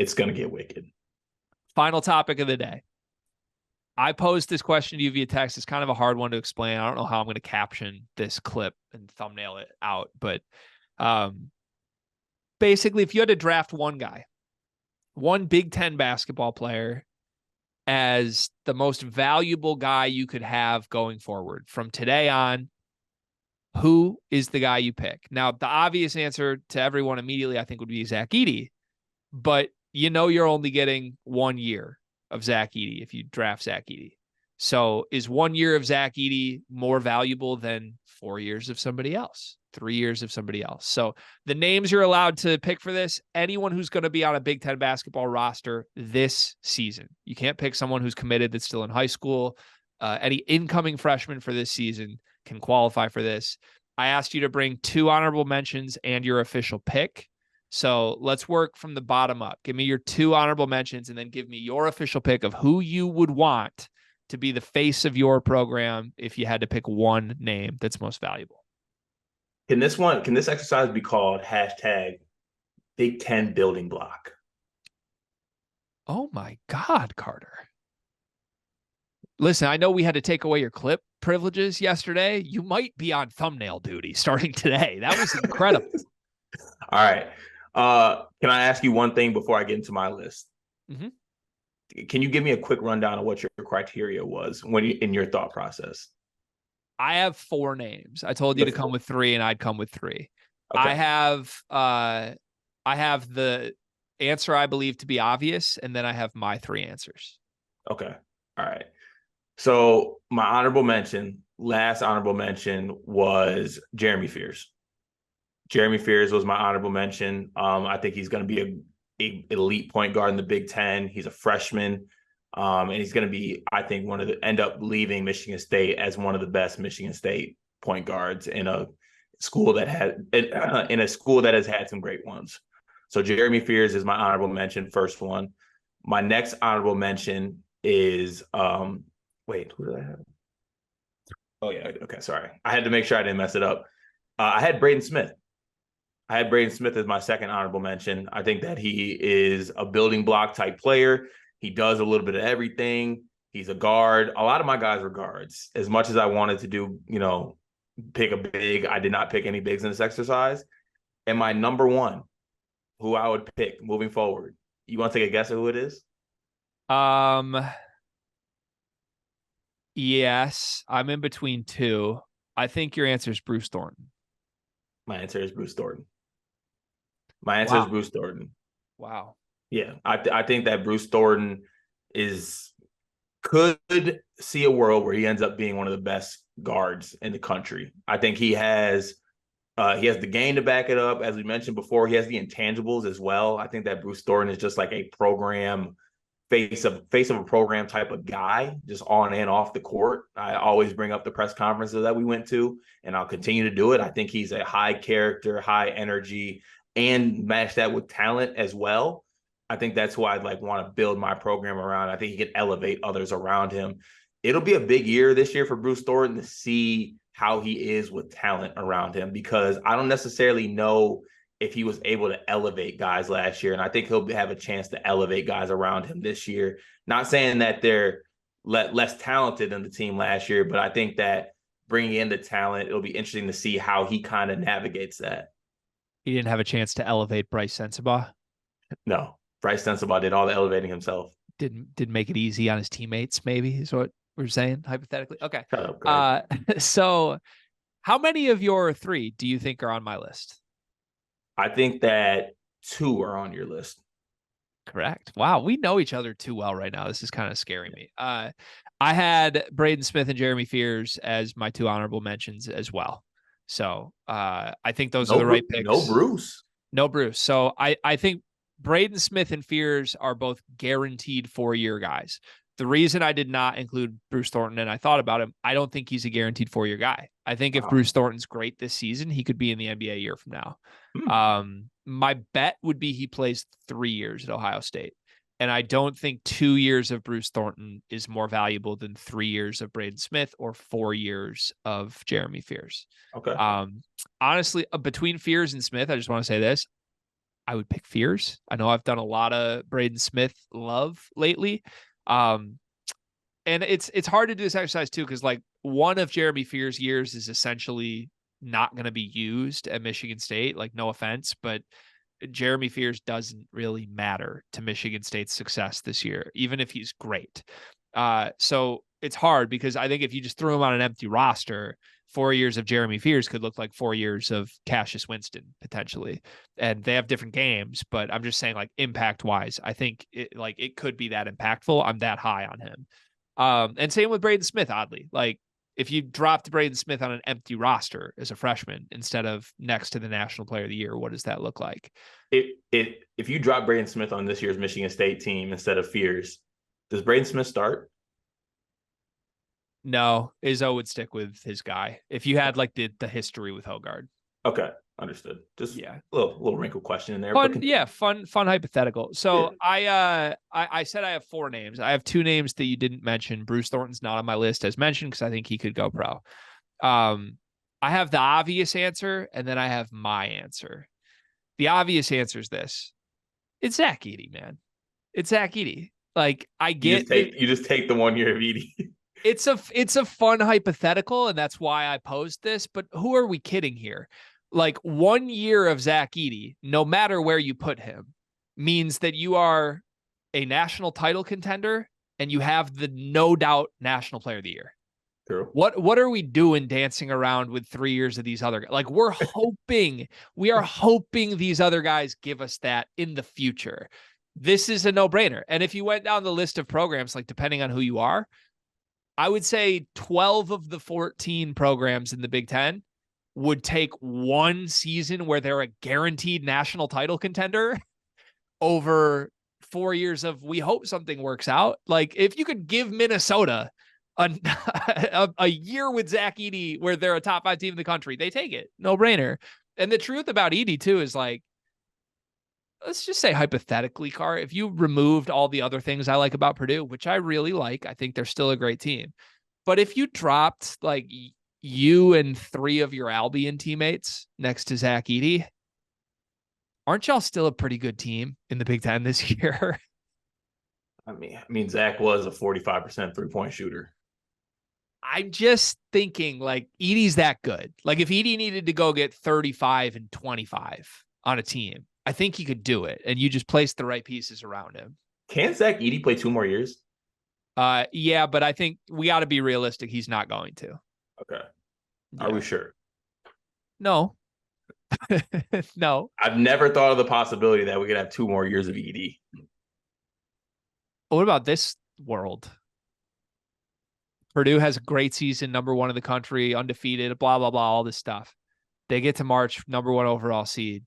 it's going to get wicked. Final topic of the day. I posed this question to you via text. It's kind of a hard one to explain. I don't know how I'm going to caption this clip and thumbnail it out, but basically, if you had to draft one guy, one Big Ten basketball player as the most valuable guy you could have going forward from today on, who is the guy you pick? Now, the obvious answer to everyone immediately, I think, would be Zach Edey, but you're only getting 1 year of Zach Edey if you draft Zach Edey. So is 1 year of Zach Edey more valuable than 4 years of somebody else, 3 years of somebody else? So the names you're allowed to pick for this, anyone who's going to be on a Big Ten basketball roster this season. You can't pick someone who's committed that's still in high school. Any incoming freshman for this season can qualify for this. I asked you to bring 2 honorable mentions and your official pick. So let's work from the bottom up. Give me your 2 honorable mentions and then give me your official pick of who you would want to be the face of your program if you had to pick one name that's most valuable. Can this exercise be called #Big Ten building block? Oh my God, Carter. Listen, I know we had to take away your clip privileges yesterday. You might be on thumbnail duty starting today. That was incredible. All right. Can I ask you one thing before I get into my list? Mm-hmm. Can you give me a quick rundown of what your criteria was in your thought process? I have 4 names. I told you to come with 3 and I'd come with 3. Okay. I have the answer I believe to be obvious, and then I have my 3 answers. Okay. All right. So my last honorable mention was Jeremy Fears. Jeremy Fears was my honorable mention. I think he's going to be a elite point guard in the Big Ten. He's a freshman. And he's going to be, I think, end up leaving Michigan State as one of the best Michigan State point guards in a school that has had some great ones. So Jeremy Fears is my honorable mention, first one. My next honorable mention is wait, who did I have? Oh yeah, okay, sorry. I had to make sure I didn't mess it up. I had Braden Smith. I had Braden Smith as my second honorable mention. I think that he is a building block type player. He does a little bit of everything. He's a guard. A lot of my guys were guards. As much as I wanted to do, pick a big, I did not pick any bigs in this exercise. And my number one, who I would pick moving forward. You want to take a guess at who it is? Yes, I'm in between 2. I think your answer is Bruce Thornton. My answer is Bruce Thornton. Is Bruce Thornton. Wow. Yeah, I think that Bruce Thornton could see a world where he ends up being one of the best guards in the country. I think he has the game to back it up. As we mentioned before, he has the intangibles as well. I think that Bruce Thornton is just like a program face of a program type of guy, just on and off the court. I always bring up the press conferences that we went to, and I'll continue to do it. I think he's a high character, high energy, and match that with talent as well. I think that's who I'd want to build my program around. I think he can elevate others around him. It'll be a big year this year for Bruce Thornton to see how he is with talent around him, because I don't necessarily know if he was able to elevate guys last year. And I think he'll have a chance to elevate guys around him this year. Not saying that they're less talented than the team last year, but I think that bringing in the talent, it'll be interesting to see how he kind of navigates that. He didn't have a chance to elevate Bryce Sensabaugh? No. Bryce Sensabaugh did all the elevating himself. Didn't make it easy on his teammates, maybe, is what we're saying, hypothetically. Okay. Shut up, so how many of your 3 do you think are on my list? I think that 2 are on your list. Correct. Wow, we know each other too well right now. This is kind of scaring me. I had Braden Smith and Jeremy Fears as my 2 honorable mentions as well. So I think those are the right picks. No Bruce. So I think Braden Smith and Fears are both guaranteed 4-year guys. The reason I did not include Bruce Thornton, and I thought about him, I don't think he's a guaranteed 4-year guy. I think if Bruce Thornton's great this season, he could be in the NBA a year from now. My bet would be he plays 3 years at Ohio State. And I don't think 2 years of Bruce Thornton is more valuable than 3 years of Braden Smith or 4 years of Jeremy Fears. Okay. Honestly, between Fears and Smith, I just want to say this. I would pick Fears. I know I've done a lot of Braden Smith love lately. And it's hard to do this exercise too, because like one of Jeremy Fears' years is essentially not going to be used at Michigan State. Like, no offense, but Jeremy Fears doesn't really matter to Michigan State's success this year, even if he's great. So it's hard because I think if you just threw him on an empty roster, 4 years of Jeremy Fears could look like 4 years of Cassius Winston potentially. And they have different games, but I'm just saying, like, impact wise, I think it could be that impactful. I'm that high on him. And same with Braden Smith, oddly. Like, if you dropped Braden Smith on an empty roster as a freshman instead of next to the National Player of the Year, what does that look like? If you drop Braden Smith on this year's Michigan State team instead of Fears, does Braden Smith start? No, Izzo would stick with his guy if you had like the history with Hogard. Okay, understood. Just Yeah, a little wrinkle question in there. fun. But Yeah, fun hypothetical. So yeah. I said I have 4 names. I have 2 names that you didn't mention. Bruce Thornton's not on my list as mentioned because I think he could go pro. I have the obvious answer, and then I have my answer. The obvious answer is this: it's Zach Edey, man. It's Zach Edey. Like, I get you just take the 1 year of Edey. It's a fun hypothetical, and that's why I posed this. But who are we kidding here? Like, 1 year of Zach Edey, no matter where you put him, means that you are a national title contender and you have the no doubt National Player of the Year. True. What are we doing dancing around with 3 years of these other guys? Like, we are hoping these other guys give us that in the future. This is a no-brainer. And if you went down the list of programs, like, depending on who you are, I would say 12 of the 14 programs in the Big Ten would take one season where they're a guaranteed national title contender over 4 years of we hope something works out. Like, if you could give Minnesota a year with Zach Edey where they're a top 5 team in the country, they take it. No brainer. And the truth about Edey too is, like, let's just say hypothetically, Carr, if you removed all the other things I like about Purdue, which I really like, I think they're still a great team. But if you dropped like you and 3 of your Albion teammates next to Zach Edey, aren't y'all still a pretty good team in the Big Ten this year? I mean, Zach was a 45% 3-point shooter. I'm just thinking, like, Edey's that good. Like, if Edey needed to go get 35 and 25 on a team, I think he could do it. And you just place the right pieces around him. Can Zach Edey play 2 more years? Yeah, but I think we got to be realistic. He's not going to. Okay. Yeah. Are we sure? No. No. I've never thought of the possibility that we could have 2 more years of Edey. What about this world? Purdue has a great season, number 1 in the country, undefeated, blah, blah, blah, all this stuff. They get to March, number 1 overall seed.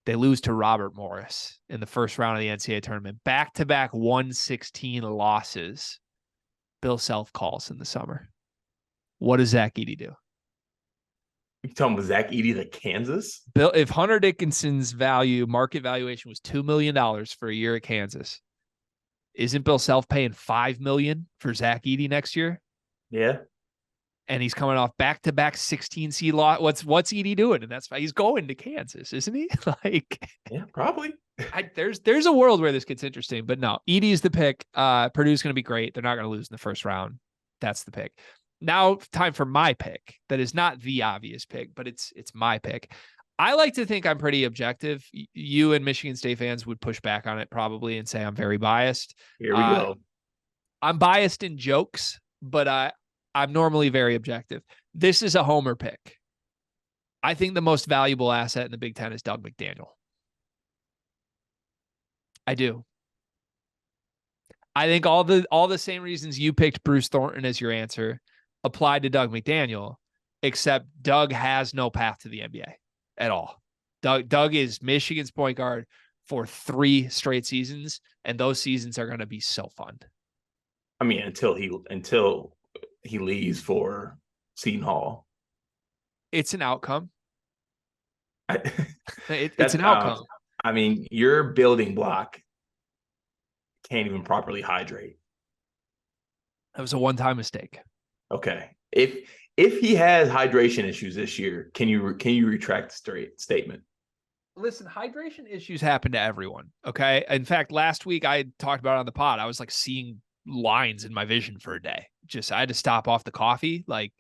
They lose to Robert Morris in the first round of the NCAA tournament. Back-to-back 116 losses. Bill Self calls in the summer. What does Zach Edey do? You talking about Zach Edey to Kansas? Bill, if Hunter Dickinson's market valuation was $2 million for a year at Kansas, isn't Bill Self paying $5 million for Zach Edey next year? Yeah. And he's coming off back-to-back 16 seed loss. What's Edey doing? And that's why he's going to Kansas, isn't he? Like, yeah, probably. There's a world where this gets interesting, but no, Edey's the pick. Purdue's going to be great. They're not going to lose in the first round. That's the pick. Now, time for my pick. That is not the obvious pick, but it's my pick. I like to think I'm pretty objective. You and Michigan State fans would push back on it probably and say I'm very biased. Here we go. I'm biased in jokes, but I'm normally very objective. This is a homer pick. I think the most valuable asset in the Big Ten is Doug McDaniel. I do. I think all the same reasons you picked Bruce Thornton as your answer applied to Doug McDaniel, except Doug has no path to the NBA at all. Doug is Michigan's point guard for 3 straight seasons, and those seasons are going to be so fun. I mean, until he leaves for Seton Hall. It's an outcome. It's an outcome. I mean, your building block can't even properly hydrate. That was a one-time mistake. Okay. If he has hydration issues this year, can you retract the statement? Listen, hydration issues happen to everyone. Okay. In fact, last week I talked about it on the pod. I was like seeing lines in my vision for a day. Just I had to stop off the coffee. Like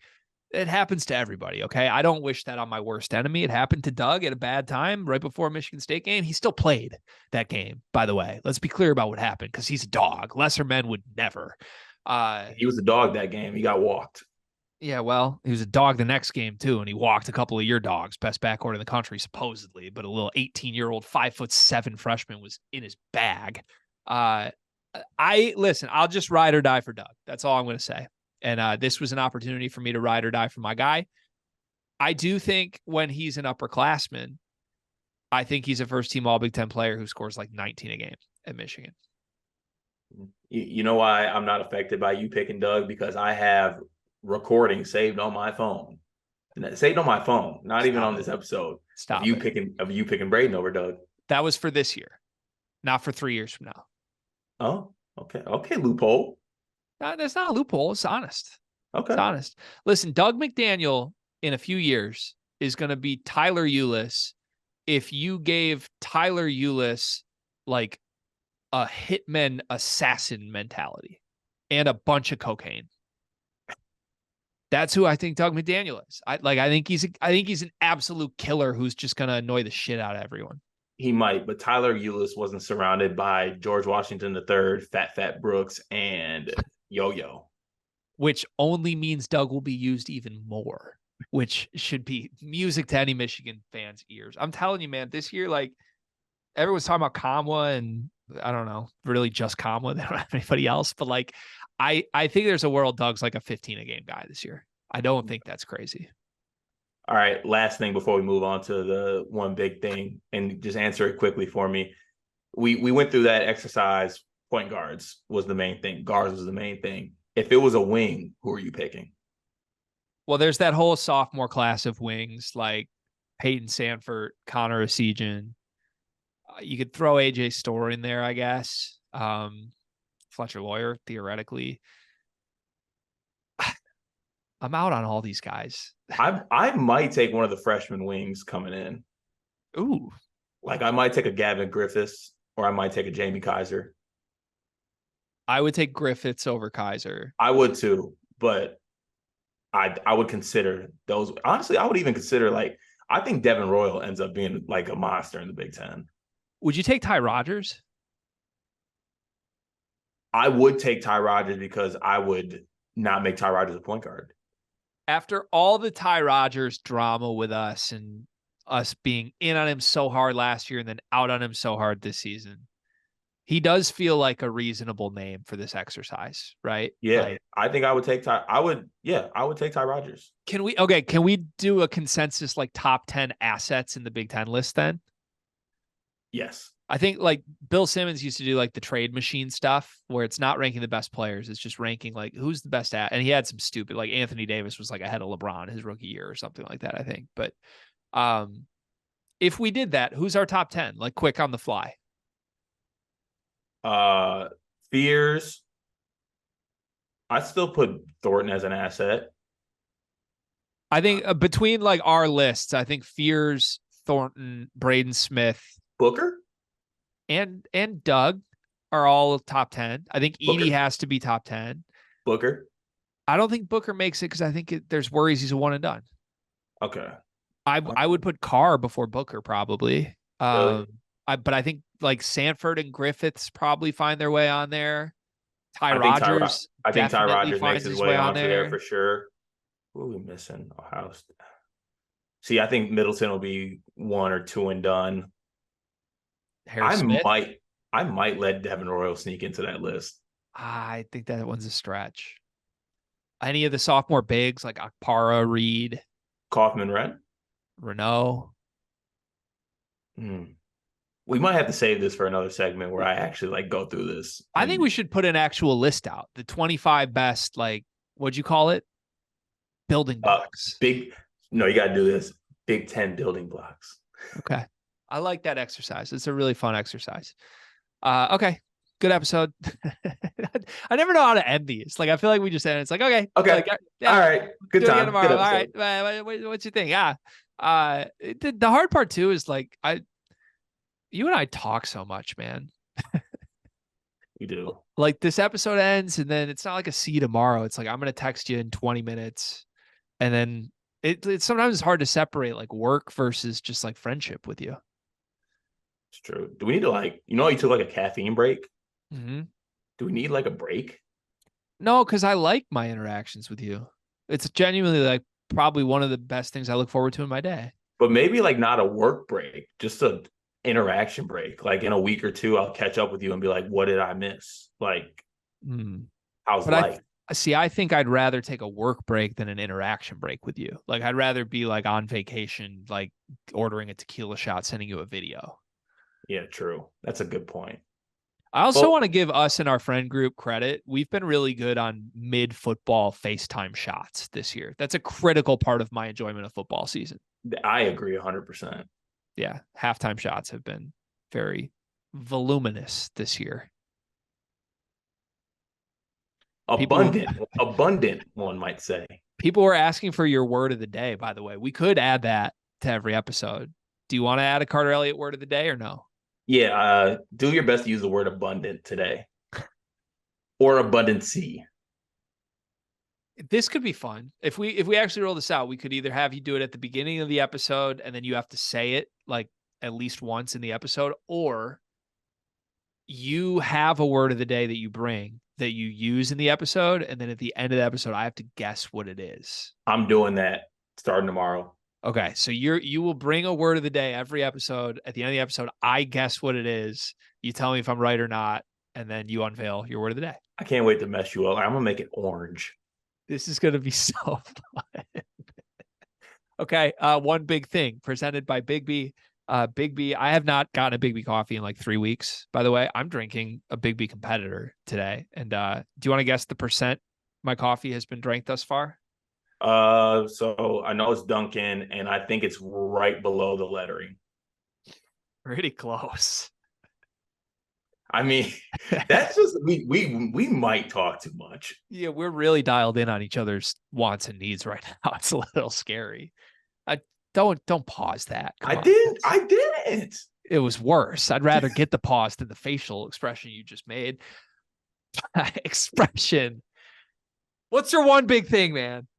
it happens to everybody. Okay. I don't wish that on my worst enemy. It happened to Doug at a bad time right before a Michigan State game. He still played that game, by the way. Let's be clear about what happened because he's a dog. Lesser men would never. He was a dog that game. He got walked. Yeah, well, he was a dog the next game too, and he walked a couple of your dogs, best backcourt in the country, supposedly. But a little 18-year-old, 5'7" freshman was in his bag. I listen. I'll just ride or die for Doug. That's all I'm going to say. And this was an opportunity for me to ride or die for my guy. I do think when he's an upperclassman, I think he's a first-team All Big Ten player who scores like 19 a game at Michigan. You know why I'm not affected by you picking Doug? Because I have recording saved on my phone. Saved on my phone, not even on this episode. Stop of you picking Braden over Doug. That was for this year, not for 3 years from now. Oh, okay. Okay, loophole. That's not a loophole. It's honest. Okay. It's honest. Listen, Doug McDaniel in a few years is going to be Tyler Ulis if you gave Tyler Ulis like a hitman assassin mentality and a bunch of cocaine. That's who I think Doug McDaniel is. I think he's an absolute killer who's just going to annoy the shit out of everyone. He might, but Tyler Ulis wasn't surrounded by George Washington III, Fat Brooks, and Yo-Yo. Which only means Doug will be used even more, which should be music to any Michigan fans' ears. I'm telling you, man, this year, like, everyone's talking about Kamwa, and I don't know, really just Kamwa. They don't have anybody else, but like, I think there's a world Doug's like a 15 a game guy this year. I don't think that's crazy. All right, last thing before we move on to the one big thing, and just answer it quickly for me. We went through that exercise. Point guards was the main thing. Guards was the main thing. If it was a wing, who are you picking? Well, there's that whole sophomore class of wings like Peyton Sanford, Connor Esigian. You could throw AJ Storr in there, I guess. Fletcher Lawyer, theoretically. I'm out on all these guys. I might take one of the freshman wings coming in. Ooh. Like I might take a Gavin Griffiths or I might take a Jamie Kaiser. I would take Griffiths over Kaiser. I would too, but I would consider those. Honestly, I would even consider like I think Devin Royal ends up being like a monster in the Big Ten. Would you take Ty Rodgers? I would take Ty Rodgers because I would not make Ty Rodgers a point guard. After all the Ty Rodgers drama with us and us being in on him so hard last year and then out on him so hard this season, he does feel like a reasonable name for this exercise, right? Yeah, like, I think I would take Ty. I would take Ty Rodgers. Can we do a consensus like top 10 assets in the Big Ten list then? Yes. I think like Bill Simmons used to do like the trade machine stuff where it's not ranking the best players. It's just ranking like who's the best at. And he had some stupid, like Anthony Davis was like ahead of LeBron his rookie year or something like that, I think. But if we did that, who's our top 10? Like quick on the fly. Fears. I still put Thornton as an asset. I think between like our lists, I think Fears, Thornton, Braden Smith, Booker, and Doug are all top 10. I think Booker. Edey has to be top 10. Booker. I don't think Booker makes it because I think there's worries he's a one and done. Okay. I would put Carr before Booker probably. Really? But I think like Sanford and Griffiths probably find their way on there. Ty Rodgers. I think Ty Rodgers makes his way onto there for sure. Who are we missing? Ohio State. See, I think Middleton will be 1 or 2 and done. I might let Devin Royal sneak into that list. I think that one's a stretch. Any of the sophomore bigs like Akpara, Reed, Kaufman, Wren, Renault. We might have to save this for another segment where I actually like go through this. I think we should put an actual list out. The 25 best, like, what'd you call it? Building blocks. No, you got to do this. Big 10 building blocks. Okay. I like that exercise. It's a really fun exercise. Okay. Good episode. I never know how to end these. Like, I feel like we just end. It's like, okay. Okay. Like, yeah, all right. Good time. Good all right. What's your thing? Yeah. The hard part too is like, You and I talk so much, man. We do. Like this episode ends and then it's not like a see you tomorrow. It's like I'm gonna text you in 20 minutes. And then it's sometimes it's hard to separate like work versus just like friendship with you. It's true. Do we need to like, you took like a caffeine break? Mm-hmm. Do we need like a break? No, because I like my interactions with you. It's genuinely like probably one of the best things I look forward to in my day. But maybe like not a work break, just a interaction break. Like in a week or two, I'll catch up with you and be like, what did I miss? Like, Mm. how's But life? I think I'd rather take a work break than an interaction break with you. Like I'd rather be like on vacation, like ordering a tequila shot, sending you a video. Yeah, true. That's a good point. I also Well, want to give us and our friend group credit. We've been really good on mid football FaceTime shots this year. That's a critical part of my enjoyment of football season. I agree 100%. Yeah, halftime shots have been very voluminous this year. People Abundant, one might say. people were asking for your word of the day, by the way. We could add that to every episode. Do you want to add a Carter Elliott word of the day or no? Yeah, do your best to use the word abundant today or abundancy. This could be fun. If we actually roll this out, we could either have you do it at the beginning of the episode and then you have to say it like at least once in the episode, or you have a word of the day that you bring that you use in the episode, and then at the end of the episode, I have to guess what it is. I'm doing that starting tomorrow. Okay, so you will bring a word of the day every episode. At the end of the episode, I guess what it is. You tell me if I'm right or not, and then you unveil your word of the day. I can't wait to mess you up. I'm gonna make it orange. This is gonna be so fun. Okay, one big thing presented by Big B. Big B, I have not gotten a Big B coffee in like 3 weeks. By the way, I'm drinking a Big B competitor today. And do you want to guess the percent my coffee has been drank thus far? So I know it's Dunkin', and I think it's right below the lettering. Pretty close. I mean, that's just we might talk too much. Yeah, we're really dialed in on each other's wants and needs right now. It's a little scary. Don't pause that. Come on. I didn't. It was worse. I'd rather get the pause than the facial expression you just made. Expression. What's your one big thing, man?